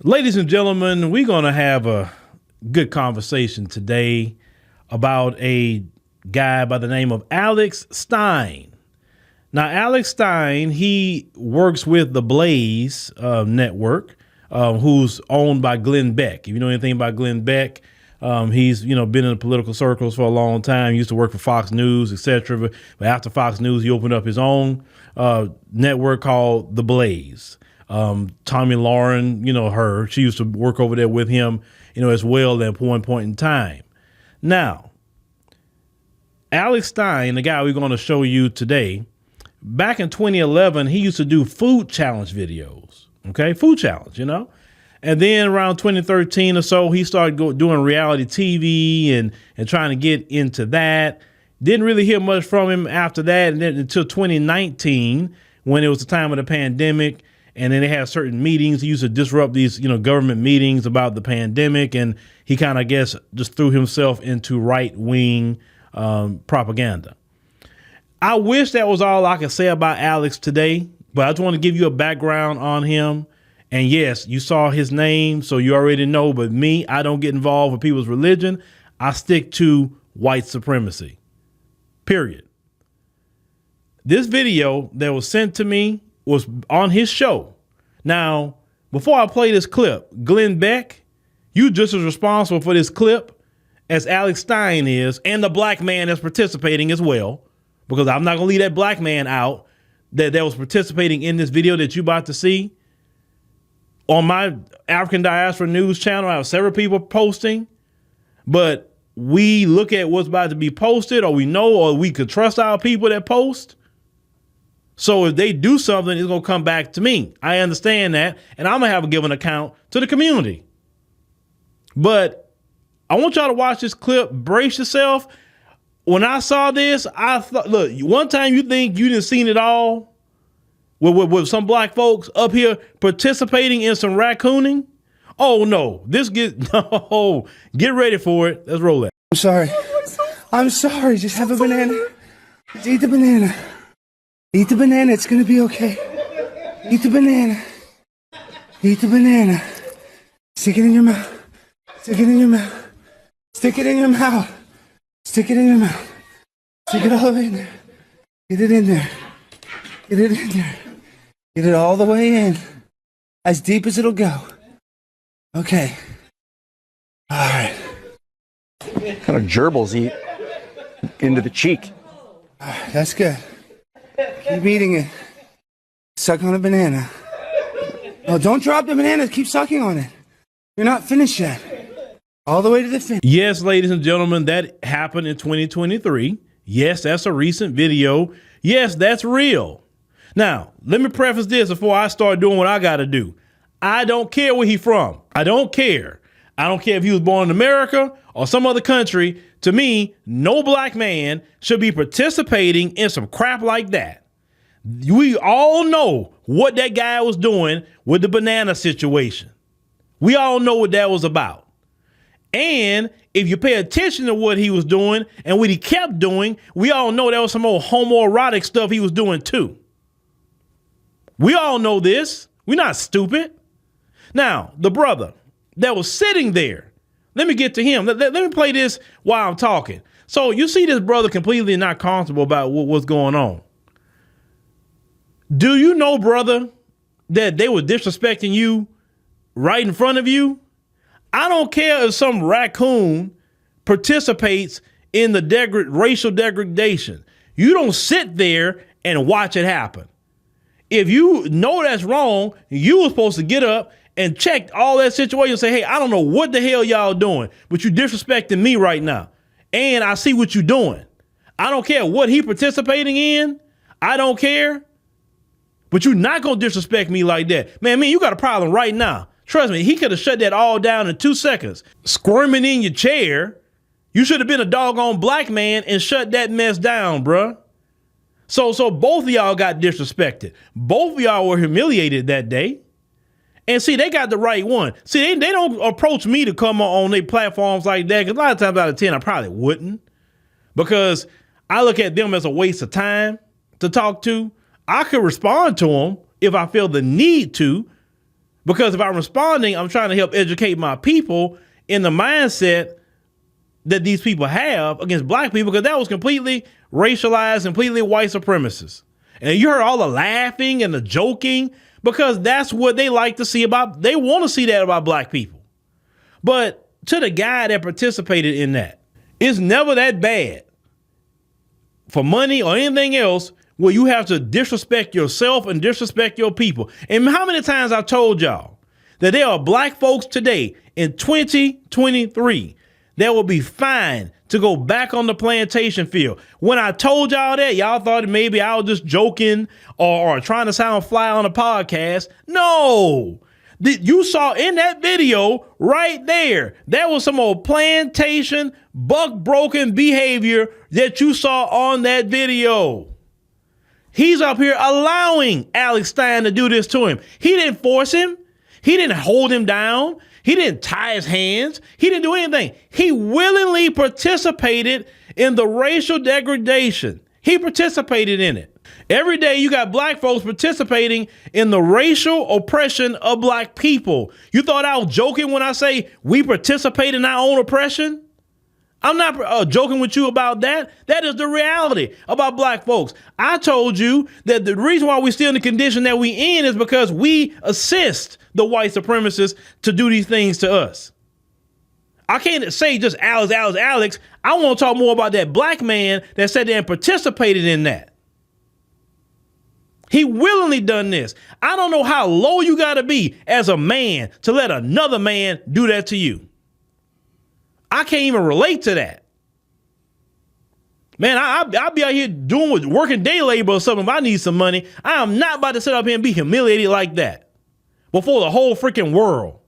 Ladies and gentlemen, we're going to have a good conversation today about a guy by the name of Alex Stein. Now, Alex Stein, he works with the Blaze network, who's owned by Glenn Beck. If you know anything about Glenn Beck, he's been in the political circles for a long time. He used to work for Fox News, etc. But after Fox News, he opened up his own network called the Blaze. Tommy Lauren, she used to work over there with him, as well at one point in time. Now, Alex Stein, the guy we're going to show you today, back in 2011, he used to do food challenge videos. Okay, food challenge, And then around 2013 or so, he started doing reality TV and trying to get into that. Didn't really hear much from him after that, and then until 2019, when it was the time of the pandemic. And then they had certain meetings. He used to disrupt these, government meetings about the pandemic. And he kind of, I guess, just threw himself into right-wing propaganda. I wish that was all I could say about Alex today, but I just want to give you a background on him. And yes, you saw his name, so you already know. But me, I don't get involved with people's religion. I stick to white supremacy, period. This video that was sent to me was on his show. Now, before I play this clip, Glenn Beck, you just as responsible for this clip as Alex Stein is, and the black man that's participating as well, because I'm not gonna leave that black man out that was participating in this video that you about to see. On my African Diaspora News channel, I have several people posting, but we look at what's about to be posted, or we could trust our people that post. So if they do something, it's going to come back to me. I understand that. And I'm going to have to give an account to the community. But I want y'all to watch this clip. Brace yourself. When I saw this, I thought, look, one time you think you didn't seen it all with some black folks up here participating in some raccooning. Oh, no. Get ready for it. Let's roll that. I'm sorry. Just have a banana. Just eat the banana. Eat the banana, it's gonna be okay. Eat the banana. Eat the banana. Stick it in your mouth. Stick it in your mouth. Stick it in your mouth. Stick it in your mouth. Stick it all the way in there. Get it in there. Get it in there. Get it all the way in. As deep as it'll go. Okay. All right. What kind of gerbils eat into the cheek? That's good. Keep eating it. Suck on a banana. Oh, don't drop the banana. Keep sucking on it. You're not finished yet. All the way to the finish. Yes, ladies and gentlemen, that happened in 2023. Yes, that's a recent video. Yes, that's real. Now, let me preface this before I start doing what I got to do. I don't care where he's from. I don't care. I don't care if he was born in America or some other country. To me, no black man should be participating in some crap like that. We all know what that guy was doing with the banana situation. We all know what that was about. And if you pay attention to what he was doing and what he kept doing, we all know there was some old homoerotic stuff he was doing too. We all know this. We're not stupid. Now, the brother that was sitting there, let me get to him. Let me play this while I'm talking. So you see this brother completely not comfortable about what's going on. Do you know, brother, that they were disrespecting you right in front of you? I don't care if some raccoon participates in the racial degradation. You don't sit there and watch it happen. If you know that's wrong, you were supposed to get up and check all that situation and say, hey, I don't know what the hell y'all doing, but you disrespecting me right now. And I see what you're doing. I don't care what he participating in. I don't care. But you're not going to disrespect me like that. Man, you got a problem right now. Trust me, he could have shut that all down in 2 seconds. Squirming in your chair. You should have been a doggone black man and shut that mess down, bruh. So both of y'all got disrespected. Both of y'all were humiliated that day. And see, they got the right one. See, they don't approach me to come on their platforms like that, because a lot of times out of 10, I probably wouldn't. Because I look at them as a waste of time to talk to. I could respond to them if I feel the need to, Because if I'm responding, I'm trying to help educate my people in the mindset that these people have against black people, because that was completely racialized, completely white supremacist. And you heard all the laughing and the joking, because that's what they like to see about, they want to see that about black people. But to the guy that participated in that, it's never that bad for money or anything else where you have to disrespect yourself and disrespect your people. And how many times I've told y'all that there are black folks today in 2023 that will be fine to go back on the plantation field. When I told y'all that, y'all thought maybe I was just joking or trying to sound fly on a podcast. No. You saw in that video right there, that was some old plantation, buck broken behavior that you saw on that video. He's up here allowing Alex Stein to do this to him. He didn't force him. He didn't hold him down. He didn't tie his hands. He didn't do anything. He willingly participated in the racial degradation. He participated in it. Every day you got black folks participating in the racial oppression of black people. You thought I was joking when I say we participate in our own oppression? I'm not joking with you about that. That is the reality about black folks. I told you that the reason why we're still in the condition that we in is because we assist the white supremacists to do these things to us. I can't say just Alex. I want to talk more about that black man that sat there and participated in that. He willingly done this. I don't know how low you got to be as a man to let another man do that to you. I can't even relate to that. Man, I'll be out here working day labor or something if I need some money. I am not about to sit up here and be humiliated like that before the whole freaking world.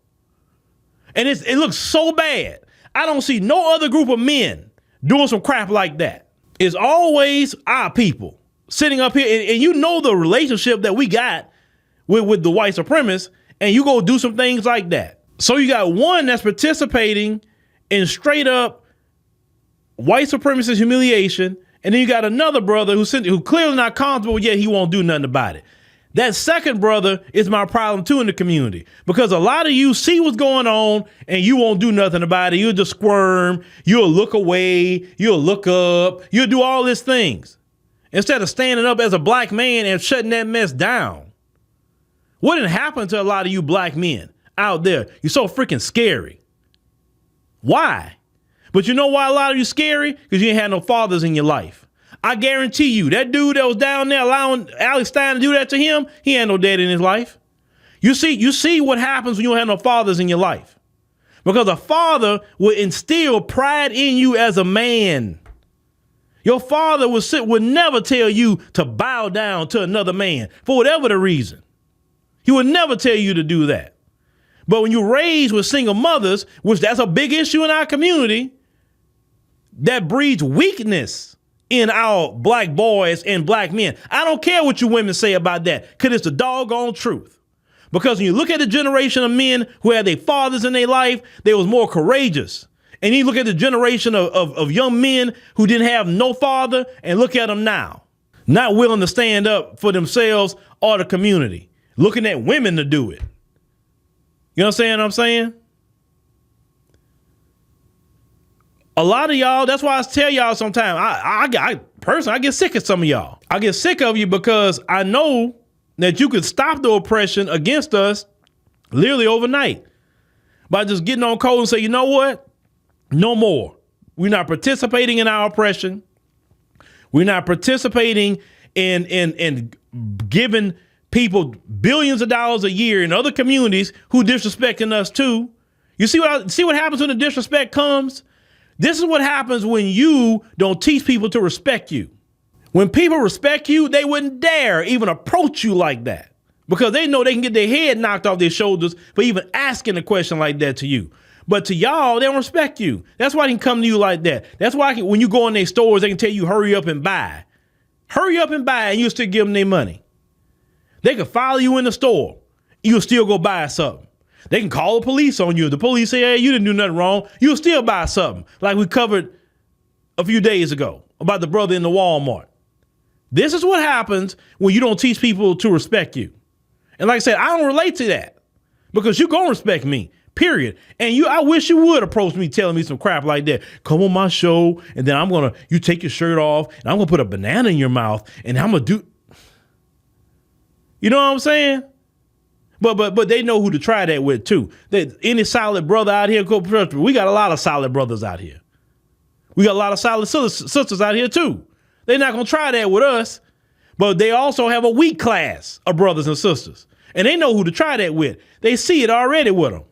And it looks so bad. I don't see no other group of men doing some crap like that. It's always our people sitting up here, and you know the relationship that we got with the white supremacists, and you go do some things like that. So you got one that's participating in straight up white supremacist humiliation, and then you got another brother who clearly not comfortable, yet he won't do nothing about it. That second brother is my problem too in the community, because a lot of you see what's going on and you won't do nothing about it. You'll just squirm, you'll look away, you'll look up, you'll do all these things instead of standing up as a black man and shutting that mess down. What didn't happen to a lot of you black men out there? You're so freaking scary. Why? But you know why a lot of you scary? Because you ain't had no fathers in your life. I guarantee you, that dude that was down there allowing Alex Stein to do that to him, he had no dad in his life. You see what happens when you don't have no fathers in your life. Because a father will instill pride in you as a man. Your father would never tell you to bow down to another man for whatever the reason. He would never tell you to do that. But when you're raised with single mothers, which that's a big issue in our community, that breeds weakness in our black boys and black men. I don't care what you women say about that, because it's the doggone truth. Because when you look at the generation of men who had their fathers in their life, they was more courageous. And you look at the generation of young men who didn't have no father, and look at them now, not willing to stand up for themselves or the community, looking at women to do it. You understand what I'm saying? A lot of y'all, that's why I tell y'all sometimes, I personally get sick of some of y'all. I get sick of you because I know that you could stop the oppression against us literally overnight by just getting on code and say, you know what? No more. We're not participating in our oppression. We're not participating in giving people billions of dollars a year in other communities who disrespecting us too. You see what happens when the disrespect comes? This is what happens when you don't teach people to respect you. When people respect you, they wouldn't dare even approach you like that, because they know they can get their head knocked off their shoulders for even asking a question like that to you. But to y'all, they don't respect you. That's why they can come to you like that. That's why when you go in their stores, they can tell you, hurry up and buy. Hurry up and buy, and you'll still give them their money. They can follow you in the store. You'll still go buy something. They can call the police on you. The police say, hey, you didn't do nothing wrong. You'll still buy something, like we covered a few days ago about the brother in the Walmart. This is what happens when you don't teach people to respect you. And like I said, I don't relate to that, because you gonna respect me, period. And I wish you would approach me telling me some crap like that. Come on my show, and then you take your shirt off, and I'm gonna put a banana in your mouth, and I'm gonna do, you know what I'm saying? But they know who to try that with too. Any solid brother out here, we got a lot of solid brothers out here. We got a lot of solid sisters out here too. They're not gonna try that with us, but they also have a weak class of brothers and sisters, and they know who to try that with. They see it already with them.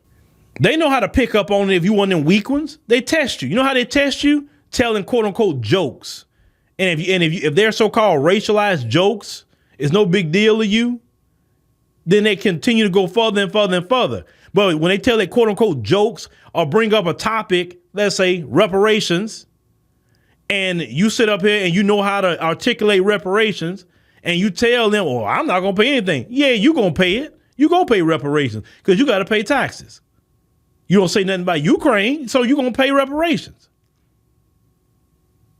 They know how to pick up on it if you one of them weak ones. They test you. You know how they test you? Telling quote unquote jokes, and if they're so-called racialized jokes, it's no big deal to you. Then they continue to go further and further and further. But when they tell their quote unquote jokes or bring up a topic, let's say reparations, and you sit up here and you know how to articulate reparations, and you tell them, "Oh, I'm not gonna pay anything." Yeah, you gonna pay it. You gonna pay reparations because you got to pay taxes. You don't say nothing about Ukraine, so you gonna pay reparations.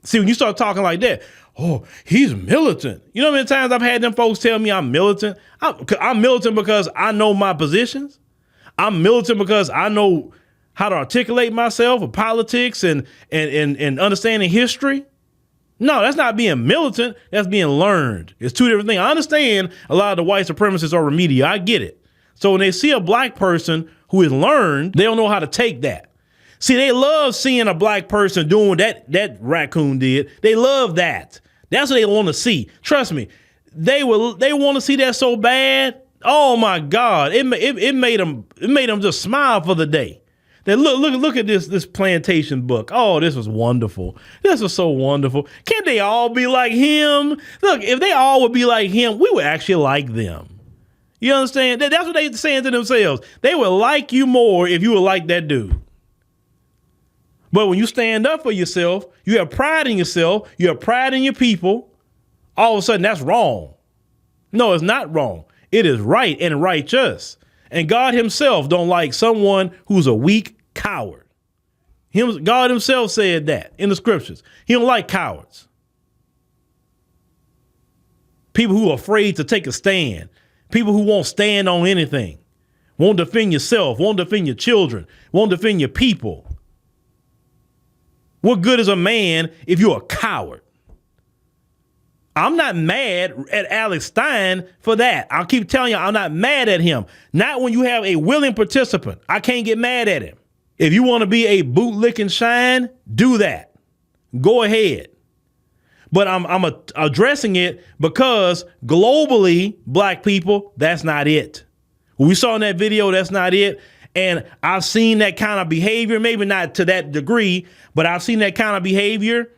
See, when you start talking like that, oh, he's militant. You know how many times I've had them folks tell me I'm militant? I'm militant because I know my positions. I'm militant because I know how to articulate myself with politics and understanding history. No, that's not being militant. That's being learned. It's two different things. I understand a lot of the white supremacists are remedial. I get it. So when they see a black person who is learned, they don't know how to take that. See, they love seeing a black person doing what that raccoon did. They love that. That's what they want to see. Trust me, they want to see that so bad. Oh my God, it made them just smile for the day. They look at this plantation book. Oh, this was wonderful. This was so wonderful. Can't they all be like him? Look, if they all would be like him, we would actually like them. You understand? That's what they're saying to themselves. They would like you more if you were like that dude. But when you stand up for yourself, you have pride in yourself, you have pride in your people, all of a sudden that's wrong. No, it's not wrong. It is right and righteous. And God himself don't like someone who's a weak coward. God himself said that in the scriptures. He don't like cowards. People who are afraid to take a stand. People who won't stand on anything. Won't defend yourself, won't defend your children, won't defend your people. What good is a man if you're a coward? I'm not mad at Alex Stein for that. I'll keep telling you, I'm not mad at him. Not when you have a willing participant. I can't get mad at him. If you want to be a bootlicking shine, do that. Go ahead. But I'm addressing it because globally, black people, that's not it. What we saw in that video, that's not it. And I've seen that kind of behavior, maybe not to that degree, but I've seen that kind of behavior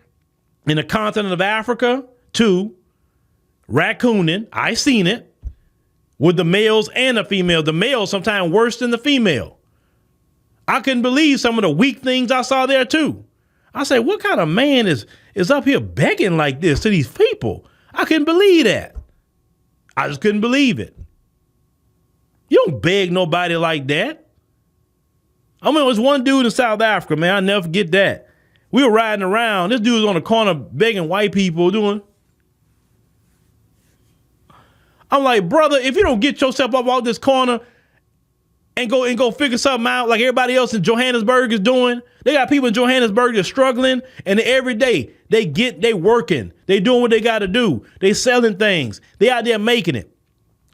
in the continent of Africa too. Raccooning, I seen it with the males and the females. The male sometimes worse than the female. I couldn't believe some of the weak things I saw there too. I said, what kind of man is up here begging like this to these people? I couldn't believe that. I just couldn't believe it. You don't beg nobody like that. I mean, there was one dude in South Africa, man. I'll never forget that. We were riding around. This dude was on the corner begging white people doing. I'm like, brother, if you don't get yourself up out this corner and go figure something out like everybody else in Johannesburg is doing. They got people in Johannesburg that's struggling, and every day they working. They doing what they got to do. They selling things. They out there making it.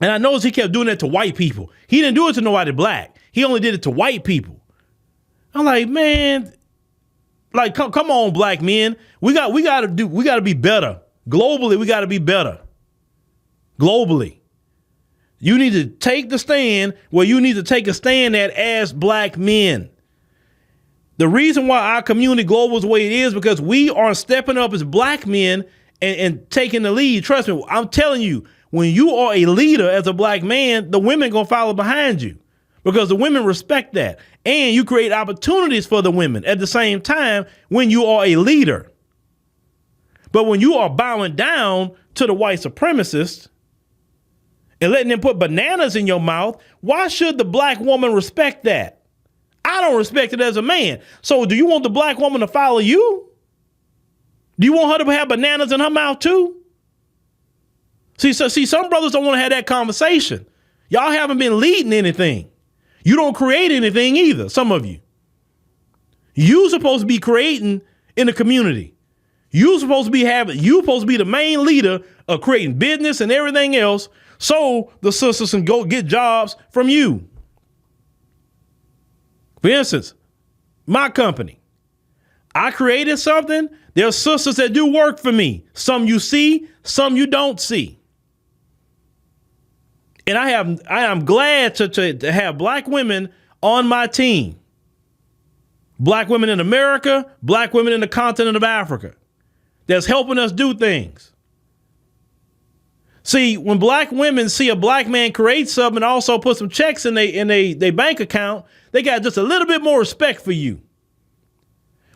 And I noticed he kept doing that to white people. He didn't do it to nobody black. He only did it to white people. I'm like, man, like, come on, black men. We got to be better. Globally, we got to be better. Globally. You need to take the stand where you need to take a stand at as black men. The reason why our community global is the way it is because we are stepping up as black men and taking the lead. Trust me, I'm telling you, when you are a leader as a black man, the women going to follow behind you because the women respect that. And you create opportunities for the women at the same time when you are a leader. But when you are bowing down to the white supremacists and letting them put bananas in your mouth, why should the black woman respect that? I don't respect it as a man. So do you want the black woman to follow you? Do you want her to have bananas in her mouth too? See, some brothers don't want to have that conversation. Y'all haven't been leading anything. You don't create anything either, some of you. You supposed to be creating in the community. You supposed to be the main leader of creating business and everything else so the sisters can go get jobs from you. For instance, my company, I created something. There are sisters that do work for me. Some you see, some you don't see. And I am glad to have black women on my team. Black women in America, black women in the continent of Africa that's helping us do things. See, when black women see a black man create something and also put some checks in their bank account, they got just a little bit more respect for you.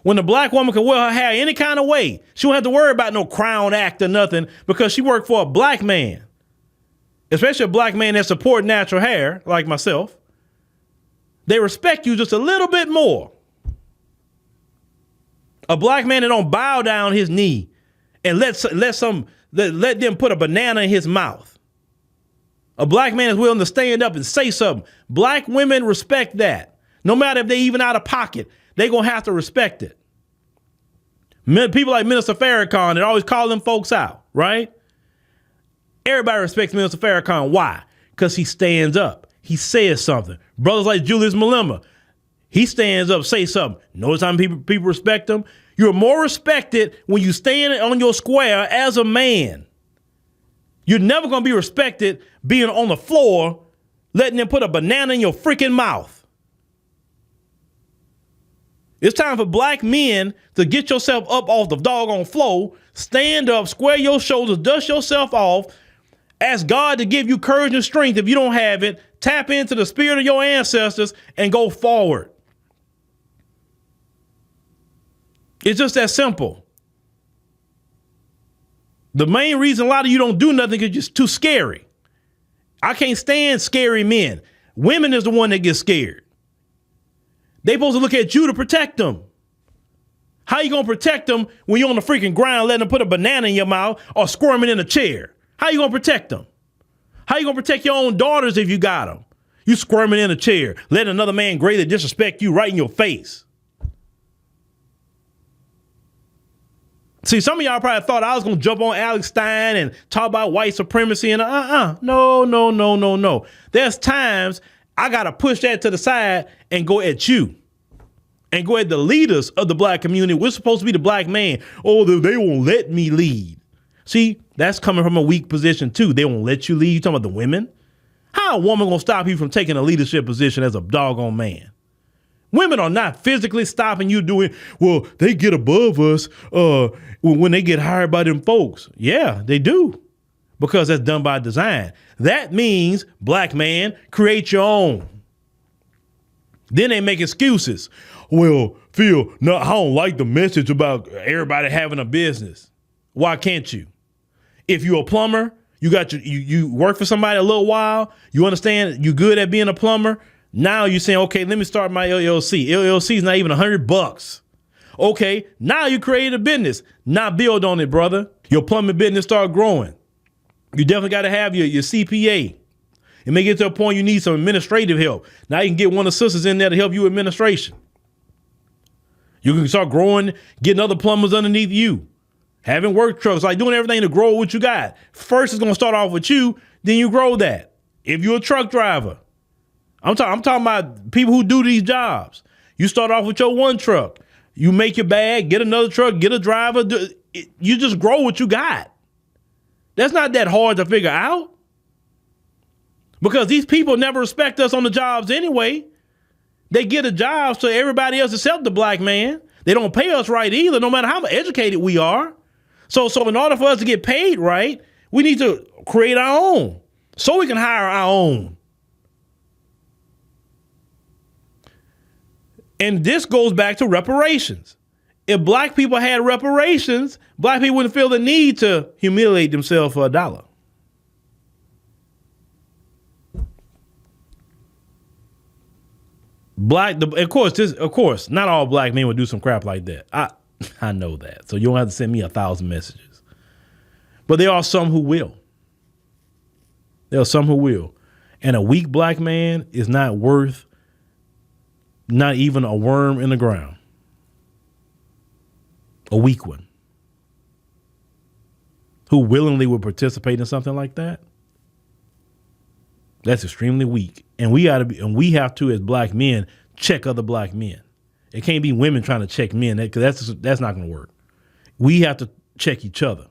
When the black woman can wear her hair any kind of way, she won't have to worry about no Crown Act or nothing because she worked for a black man, especially a black man that supports natural hair like myself. They respect you just a little bit more. A black man that don't bow down his knee and let them put a banana in his mouth. A black man is willing to stand up and say something. Black women respect that. No matter if they even out of pocket, they gonna have to respect it. People like Minister Farrakhan that always call them folks out, right? Everybody respects Minister Farrakhan. Why? Because he stands up. He says something. Brothers like Julius Malema, he stands up, say something. Notice how many people respect him? You're more respected when you stand on your square as a man. You're never going to be respected being on the floor, letting them put a banana in your freaking mouth. It's time for black men to get yourself up off the doggone floor, stand up, square your shoulders, dust yourself off, ask God to give you courage and strength if you don't have it, tap into the spirit of your ancestors and go forward. It's just that simple. The main reason a lot of you don't do nothing is you're just too scary. I can't stand scary men. Women is the one that gets scared. They supposed to look at you to protect them. How you going to protect them when you're on the freaking ground letting them put a banana in your mouth or squirming in a chair? How you going to protect them? How you going to protect your own daughters if you got them? You squirming in a chair, letting another man greatly disrespect you right in your face. See, some of y'all probably thought I was going to jump on Alex Stein and talk about white supremacy and no. There's times I got to push that to the side and go at you and go at the leaders of the black community. We're supposed to be the black man. Oh, they won't let me lead. See, that's coming from a weak position too. They won't let you lead. You talking about the women? How a woman going to stop you from taking a leadership position as a doggone man? Women are not physically stopping you doing, well, they get above us when they get hired by them folks. Yeah, they do. Because that's done by design. That means, black man, create your own. Then they make excuses. Well, Phil, no, I don't like the message about everybody having a business. Why can't you? If you're a plumber, you work for somebody a little while, you understand you good at being a plumber. Now you're saying, okay, let me start my LLC. LLC is not even $100. Okay, now you created a business. Now build on it, brother. Your plumbing business start growing. You definitely got to have your CPA. It may get to a point you need some administrative help. Now you can get one of the sisters in there to help you with administration. You can start growing, getting other plumbers underneath you. Having work trucks, like doing everything to grow what you got. First, it's going to start off with you, then you grow that. If you're a truck driver, I'm talking about people who do these jobs. You start off with your one truck. You make your bag, get another truck, get a driver. You just grow what you got. That's not that hard to figure out. Because these people never respect us on the jobs anyway. They get a job so everybody else except the black man. They don't pay us right either, no matter how educated we are. So in order for us to get paid right, we need to create our own so we can hire our own. And this goes back to reparations. If black people had reparations, black people wouldn't feel the need to humiliate themselves for $1. Of course, not all black men would do some crap like that. I know that. So you don't have to send me 1,000 messages. But there are some who will. There are some who will. And a weak black man is not worth Not even a worm in the ground. A weak one. Who willingly would participate in something like that? That's extremely weak. And we have to, as black men, check other black men. It can't be women trying to check men, because that's not going to work. We have to check each other.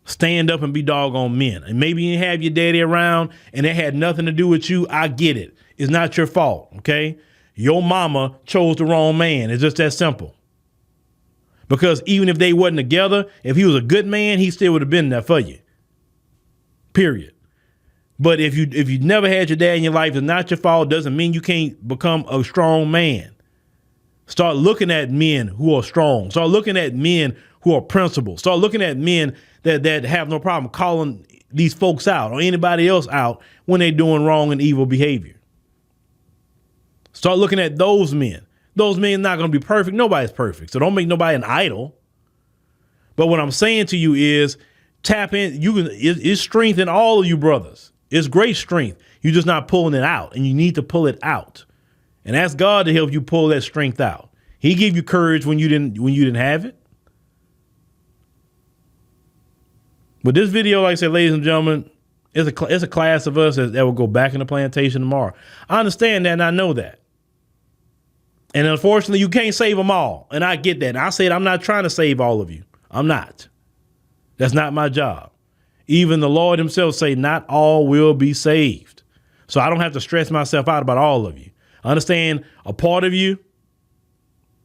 Stand up and be doggone men. And maybe you have your daddy around and it had nothing to do with you. I get it. It's not your fault, okay? Your mama chose the wrong man. It's just that simple. Because even if they wasn't together, if he was a good man, he still would have been there for you. Period. But if you never had your dad in your life, it's not your fault. Doesn't mean you can't become a strong man. Start looking at men who are strong. Start looking at men who are principled. Start looking at men that have no problem calling these folks out or anybody else out when they're doing wrong and evil behavior. Start looking at those men. Those men are not going to be perfect. Nobody's perfect. So don't make nobody an idol. But what I'm saying to you is tap in. It's strength in all of you brothers. It's great strength. You're just not pulling it out, and you need to pull it out. And ask God to help you pull that strength out. He gave you courage when you didn't have it. But this video, like I said, ladies and gentlemen, it's a class of us that will go back in the plantation tomorrow. I understand that, and I know that. And unfortunately, you can't save them all. And I get that. And I said, I'm not trying to save all of you. I'm not. That's not my job. Even the Lord himself say not all will be saved. So I don't have to stress myself out about all of you. I understand a part of you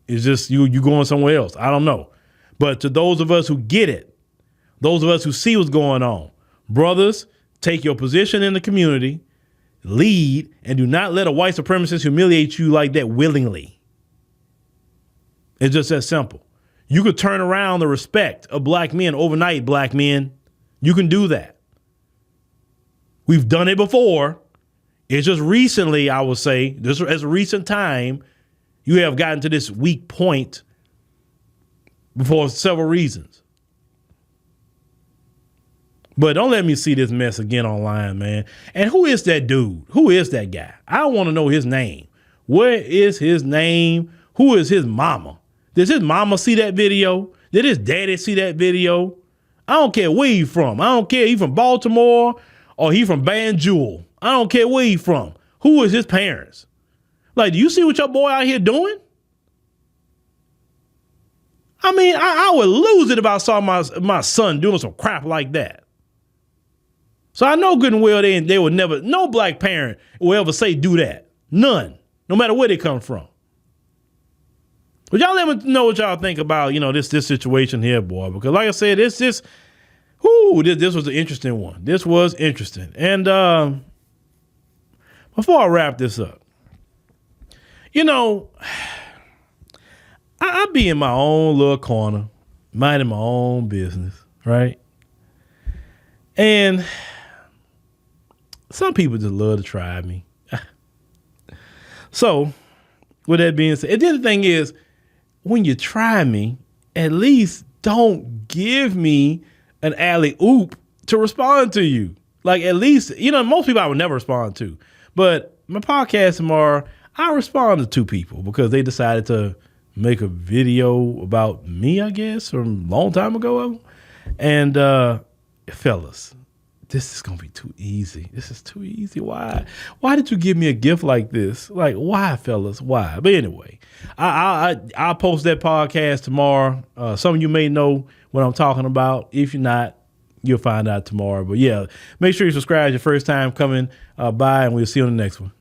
is just you going somewhere else. I don't know. But to those of us who get it, those of us who see what's going on, brothers, take your position in the community, lead, and do not let a white supremacist humiliate you like that willingly. It's just that simple. You could turn around the respect of black men overnight, black men. You can do that. We've done it before. It's just recently, I would say, this as a recent time, you have gotten to this weak point for several reasons. But don't let me see this mess again online, man. And who is that dude? Who is that guy? I want to know his name. Where is his name? Who is his mama? Does his mama see that video? Did his daddy see that video? I don't care where he from. I don't care if he from Baltimore or he from Banjul. I don't care where he from. Who is his parents? Like, do you see what your boy out here doing? I mean, I would lose it if I saw my son doing some crap like that. So I know good and well they would never, no black parent will ever say do that. None. No matter where they come from. But y'all let me know what y'all think about, this situation here, boy. Because like I said, this was an interesting one. This was interesting. And before I wrap this up, I be in my own little corner, minding my own business, right? And some people just love to try me. So, with that being said, and then the thing is, when you try me, at least don't give me an alley-oop to respond to you. Like, at least, most people I would never respond to. But my podcast tomorrow, I respond to two people because they decided to make a video about me, I guess, from a long time ago. And fellas, this is going to be too easy. This is too easy. Why? Why did you give me a gift like this? Like, why, fellas? Why? But anyway, I'll post that podcast tomorrow. Some of you may know what I'm talking about. If you're not, you'll find out tomorrow. But yeah, make sure you subscribe your first time coming by, and we'll see you on the next one.